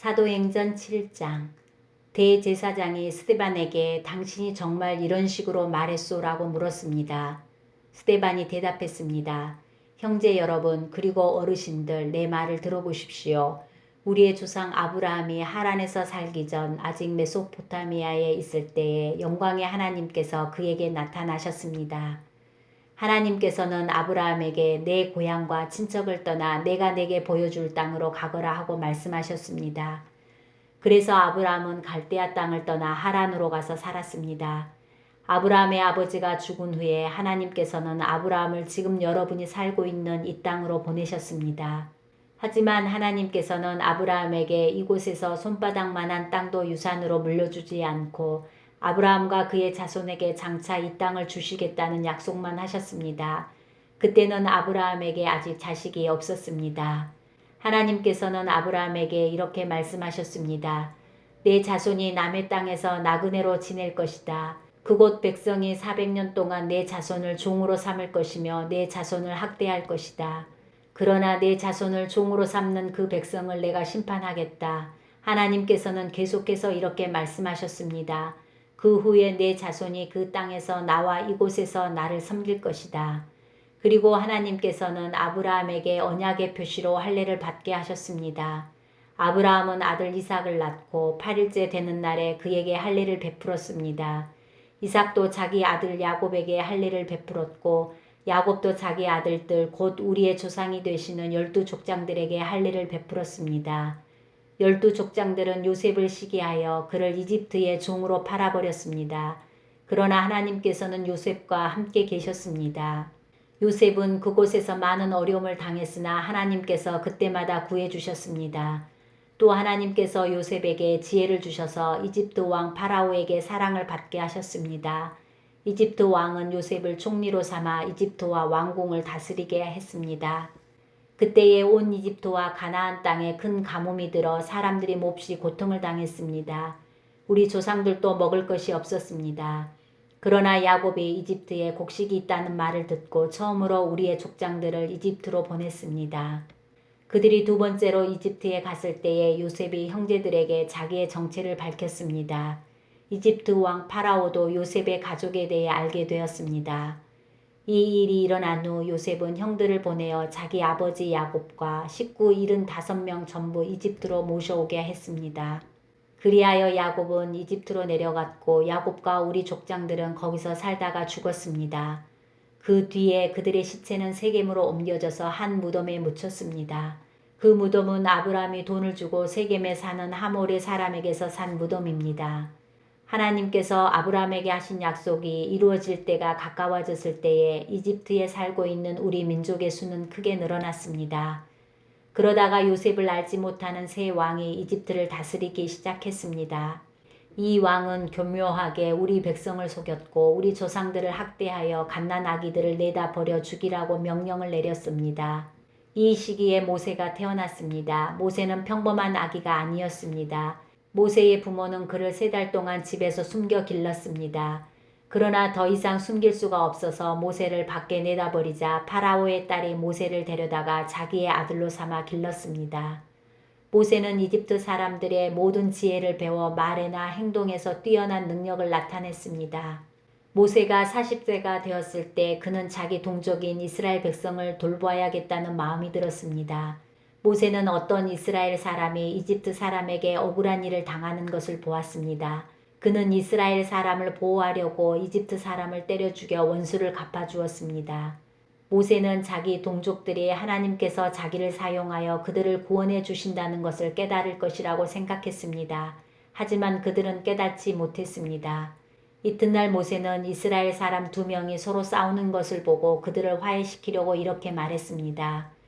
사도행전 7장. 대제사장이 스데반에게 당신이 정말 이런 식으로 말했소라고 물었습니다. 스데반이 대답했습니다. 형제 여러분 그리고 어르신들 내 말을 들어보십시오. 우리의 조상 아브라함이 하란에서 살기 전 아직 메소포타미아에 있을 때에 영광의 하나님께서 그에게 나타나셨습니다. 하나님께서는 아브라함에게 내 고향과 친척을 떠나 내가 내게 보여줄 땅으로 가거라 하고 말씀하셨습니다. 그래서 아브라함은 갈대아 땅을 떠나 하란으로 가서 살았습니다. 아브라함의 아버지가 죽은 후에 하나님께서는 아브라함을 지금 여러분이 살고 있는 이 땅으로 보내셨습니다. 하지만 하나님께서는 아브라함에게 이곳에서 손바닥만한 땅도 유산으로 물려주지 않고 아브라함과 그의 자손에게 장차 이 땅을 주시겠다는 약속만 하셨습니다. 그때는 아브라함에게 아직 자식이 없었습니다. 하나님께서는 아브라함에게 이렇게 말씀하셨습니다. 내 자손이 남의 땅에서 나그네로 지낼 것이다. 그곳 백성이 400년 동안 내 자손을 종으로 삼을 것이며 내 자손을 학대할 것이다. 그러나 내 자손을 종으로 삼는 그 백성을 내가 심판하겠다. 하나님께서는 계속해서 이렇게 말씀하셨습니다. 그 후에 내 자손이 그 땅에서 나와 이곳에서 나를 섬길 것이다. 그리고 하나님께서는 아브라함에게 언약의 표시로 할례를 받게 하셨습니다. 아브라함은 아들 이삭을 낳고 8일째 되는 날에 그에게 할례를 베풀었습니다. 이삭도 자기 아들 야곱에게 할례를 베풀었고 야곱도 자기 아들들 곧 우리의 조상이 되시는 12족장들에게 할례를 베풀었습니다. 12족장들은 요셉을 시기하여 그를 이집트의 종으로 팔아버렸습니다. 그러나 하나님께서는 요셉과 함께 계셨습니다. 요셉은 그곳에서 많은 어려움을 당했으나 하나님께서 그때마다 구해주셨습니다. 또 하나님께서 요셉에게 지혜를 주셔서 이집트 왕 파라오에게 사랑을 받게 하셨습니다. 이집트 왕은 요셉을 총리로 삼아 이집트와 왕궁을 다스리게 했습니다. 그때에 온 이집트와 가나안 땅에 큰 가뭄이 들어 사람들이 몹시 고통을 당했습니다. 우리 조상들도 먹을 것이 없었습니다. 그러나 야곱이 이집트에 곡식이 있다는 말을 듣고 처음으로 우리의 족장들을 이집트로 보냈습니다. 그들이 두 번째로 이집트에 갔을 때에 요셉이 형제들에게 자기의 정체를 밝혔습니다. 이집트 왕 파라오도 요셉의 가족에 대해 알게 되었습니다. 이 일이 일어난 후 요셉은 형들을 보내어 자기 아버지 야곱과 식구 75명 전부 이집트로 모셔오게 했습니다. 그리하여 야곱은 이집트로 내려갔고 야곱과 우리 족장들은 거기서 살다가 죽었습니다. 그 뒤에 그들의 시체는 세겜으로 옮겨져서 한 무덤에 묻혔습니다. 그 무덤은 아브라함이 돈을 주고 세겜에 사는 하몰의 사람에게서 산 무덤입니다. 하나님께서 아브라함에게 하신 약속이 이루어질 때가 가까워졌을 때에 이집트에 살고 있는 우리 민족의 수는 크게 늘어났습니다. 그러다가 요셉을 알지 못하는 새 왕이 이집트를 다스리기 시작했습니다. 이 왕은 교묘하게 우리 백성을 속였고 우리 조상들을 학대하여 갓난 아기들을 내다 버려 죽이라고 명령을 내렸습니다. 이 시기에 모세가 태어났습니다. 모세는 평범한 아기가 아니었습니다. 모세의 부모는 그를 3달 동안 집에서 숨겨 길렀습니다. 그러나 더 이상 숨길 수가 없어서 모세를 밖에 내다버리자 파라오의 딸이 모세를 데려다가 자기의 아들로 삼아 길렀습니다. 모세는 이집트 사람들의 모든 지혜를 배워 말에나 행동에서 뛰어난 능력을 나타냈습니다. 모세가 40세가 되었을 때 그는 자기 동족인 이스라엘 백성을 돌보아야겠다는 마음이 들었습니다. 모세는 어떤 이스라엘 사람이 이집트 사람에게 억울한 일을 당하는 것을 보았습니다. 그는 이스라엘 사람을 보호하려고 이집트 사람을 때려 죽여 원수를 갚아주었습니다. 모세는 자기 동족들이 하나님께서 자기를 사용하여 그들을 구원해 주신다는 것을 깨달을 것이라고 생각했습니다. 하지만 그들은 깨닫지 못했습니다. 이튿날 모세는 이스라엘 사람 2명이 서로 싸우는 것을 보고 그들을 화해시키려고 이렇게 말했습니다.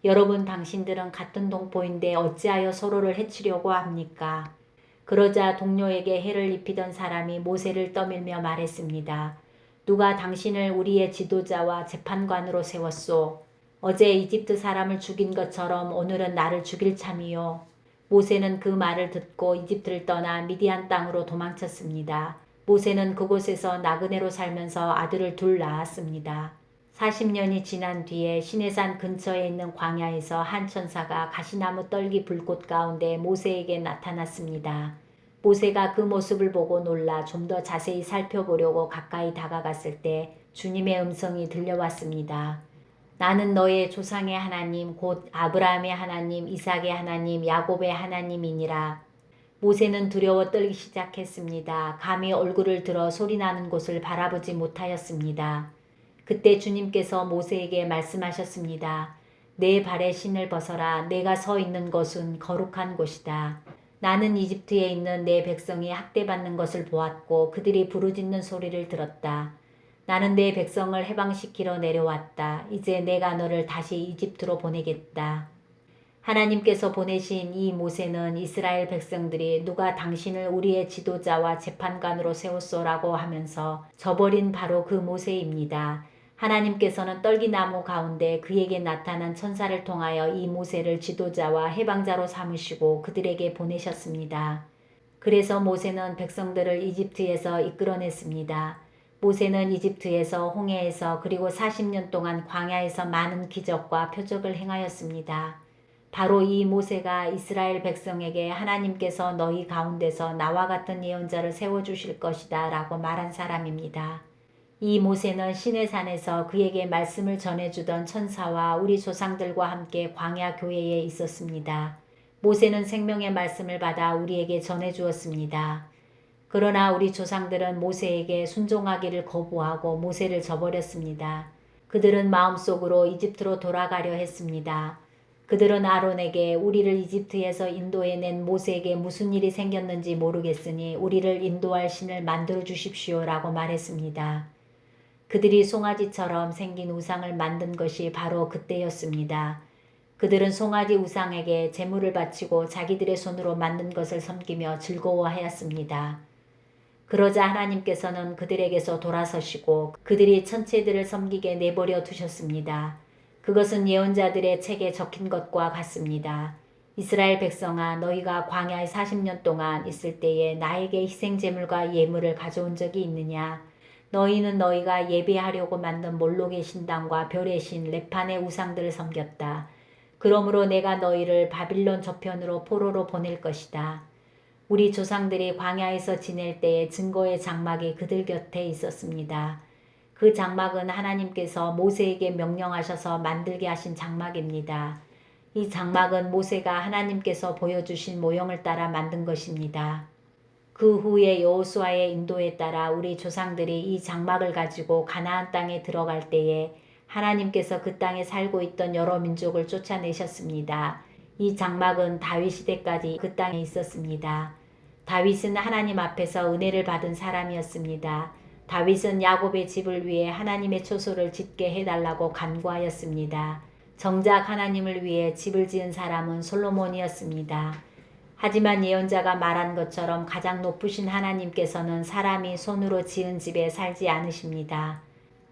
여러분 당신들은 같은 동포인데 어찌하여 서로를 해치려고 합니까? 그러자 동료에게 해를 입히던 사람이 모세를 떠밀며 말했습니다. 누가 당신을 우리의 지도자와 재판관으로 세웠소? 어제 이집트 사람을 죽인 것처럼 오늘은 나를 죽일 참이요. 모세는 그 말을 듣고 이집트를 떠나 미디안 땅으로 도망쳤습니다. 모세는 그곳에서 나그네로 살면서 아들을 2 낳았습니다. 40년이 지난 뒤에 시내산 근처에 있는 광야에서 한 천사가 가시나무 떨기 불꽃 가운데 모세에게 나타났습니다. 모세가 그 모습을 보고 놀라 좀 더 자세히 살펴보려고 가까이 다가갔을 때 주님의 음성이 들려왔습니다. 나는 너의 조상의 하나님 곧 아브라함의 하나님, 이삭의 하나님, 야곱의 하나님이니라. 모세는 두려워 떨기 시작했습니다. 감히 얼굴을 들어 소리나는 곳을 바라보지 못하였습니다. 그때 주님께서 모세에게 말씀하셨습니다. 내 발에 신을 벗어라. 내가 서 있는 곳은 거룩한 곳이다. 나는 이집트에 있는 내 백성이 학대받는 것을 보았고 그들이 부르짖는 소리를 들었다. 나는 내 백성을 해방시키러 내려왔다. 이제 내가 너를 다시 이집트로 보내겠다. 하나님께서 보내신 이 모세는 이스라엘 백성들이 누가 당신을 우리의 지도자와 재판관으로 세웠소라고 하면서 저버린 바로 그 모세입니다. 하나님께서는 떨기나무 가운데 그에게 나타난 천사를 통하여 이 모세를 지도자와 해방자로 삼으시고 그들에게 보내셨습니다. 그래서 모세는 백성들을 이집트에서 이끌어냈습니다. 모세는 이집트에서 홍해에서 그리고 40년 동안 광야에서 많은 기적과 표적을 행하였습니다. 바로 이 모세가 이스라엘 백성에게 하나님께서 너희 가운데서 나와 같은 예언자를 세워주실 것이다 라고 말한 사람입니다. 이 모세는 시내산에서 그에게 말씀을 전해주던 천사와 우리 조상들과 함께 광야 교회에 있었습니다. 모세는 생명의 말씀을 받아 우리에게 전해주었습니다. 그러나 우리 조상들은 모세에게 순종하기를 거부하고 모세를 저버렸습니다. 그들은 마음속으로 이집트로 돌아가려 했습니다. 그들은 아론에게 우리를 이집트에서 인도해낸 모세에게 무슨 일이 생겼는지 모르겠으니 우리를 인도할 신을 만들어 주십시오 라고 말했습니다. 그들이 송아지처럼 생긴 우상을 만든 것이 바로 그때였습니다. 그들은 송아지 우상에게 제물을 바치고 자기들의 손으로 만든 것을 섬기며 즐거워하였습니다. 그러자 하나님께서는 그들에게서 돌아서시고 그들이 천체들을 섬기게 내버려 두셨습니다. 그것은 예언자들의 책에 적힌 것과 같습니다. 이스라엘 백성아, 너희가 광야에 40년 동안 있을 때에 나에게 희생제물과 예물을 가져온 적이 있느냐? 너희는 너희가 예배하려고 만든 몰록의 신당과 별의 신 레판의 우상들을 섬겼다. 그러므로 내가 너희를 바빌론 저편으로 포로로 보낼 것이다. 우리 조상들이 광야에서 지낼 때에 증거의 장막이 그들 곁에 있었습니다. 그 장막은 하나님께서 모세에게 명령하셔서 만들게 하신 장막입니다. 이 장막은 모세가 하나님께서 보여주신 모형을 따라 만든 것입니다. 그 후에 여호수아의 인도에 따라 우리 조상들이 이 장막을 가지고 가나안 땅에 들어갈 때에 하나님께서 그 땅에 살고 있던 여러 민족을 쫓아내셨습니다. 이 장막은 다윗 시대까지 그 땅에 있었습니다. 다윗은 하나님 앞에서 은혜를 받은 사람이었습니다. 다윗은 야곱의 집을 위해 하나님의 초소를 짓게 해달라고 간구하였습니다. 정작 하나님을 위해 집을 지은 사람은 솔로몬이었습니다. 하지만 예언자가 말한 것처럼 가장 높으신 하나님께서는 사람이 손으로 지은 집에 살지 않으십니다.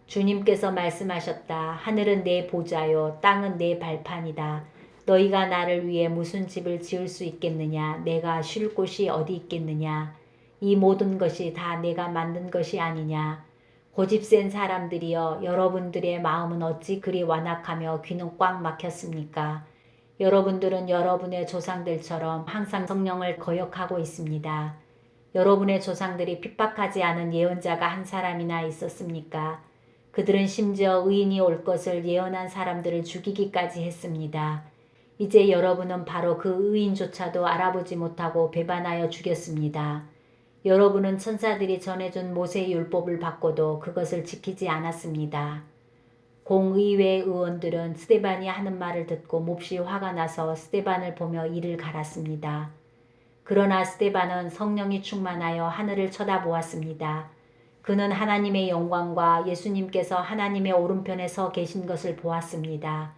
주님께서 말씀하셨다. 하늘은 내 보좌요 땅은 내 발판이다. 너희가 나를 위해 무슨 집을 지을 수 있겠느냐? 내가 쉴 곳이 어디 있겠느냐? 이 모든 것이 다 내가 만든 것이 아니냐? 고집 센 사람들이여, 여러분들의 마음은 어찌 그리 완악하며 귀는 꽉 막혔습니까? 여러분들은 여러분의 조상들처럼 항상 성령을 거역하고 있습니다. 여러분의 조상들이 핍박하지 않은 예언자가 한 사람이나 있었습니까? 그들은 심지어 의인이 올 것을 예언한 사람들을 죽이기까지 했습니다. 이제 여러분은 바로 그 의인조차도 알아보지 못하고 배반하여 죽였습니다. 여러분은 천사들이 전해준 모세의 율법을 받고도 그것을 지키지 않았습니다. 공의회 의원들은 스데반이 하는 말을 듣고 몹시 화가 나서 스데반을 보며 이를 갈았습니다. 그러나 스데반은 성령이 충만하여 하늘을 쳐다보았습니다. 그는 하나님의 영광과 예수님께서 하나님의 오른편에 서 계신 것을 보았습니다.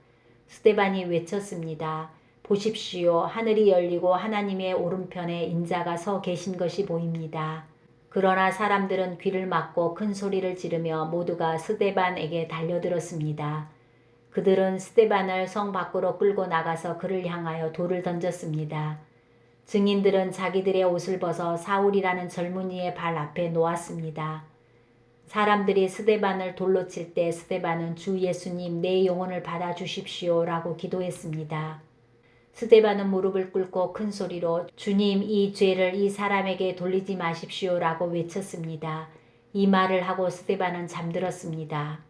스데반이 외쳤습니다. 보십시오. 하늘이 열리고 하나님의 오른편에 인자가 서 계신 것이 보입니다. 그러나 사람들은 귀를 막고 큰 소리를 지르며 모두가 스데반에게 달려들었습니다. 그들은 스데반을 성 밖으로 끌고 나가서 그를 향하여 돌을 던졌습니다. 증인들은 자기들의 옷을 벗어 사울이라는 젊은이의 발 앞에 놓았습니다. 사람들이 스데반을 돌로 칠 때 스데반은 주 예수님 내 영혼을 받아 주십시오 라고 기도했습니다. 스데반은 무릎을 꿇고 큰 소리로 주님 이 죄를 이 사람에게 돌리지 마십시오 라고 외쳤습니다. 이 말을 하고 스데반은 잠들었습니다.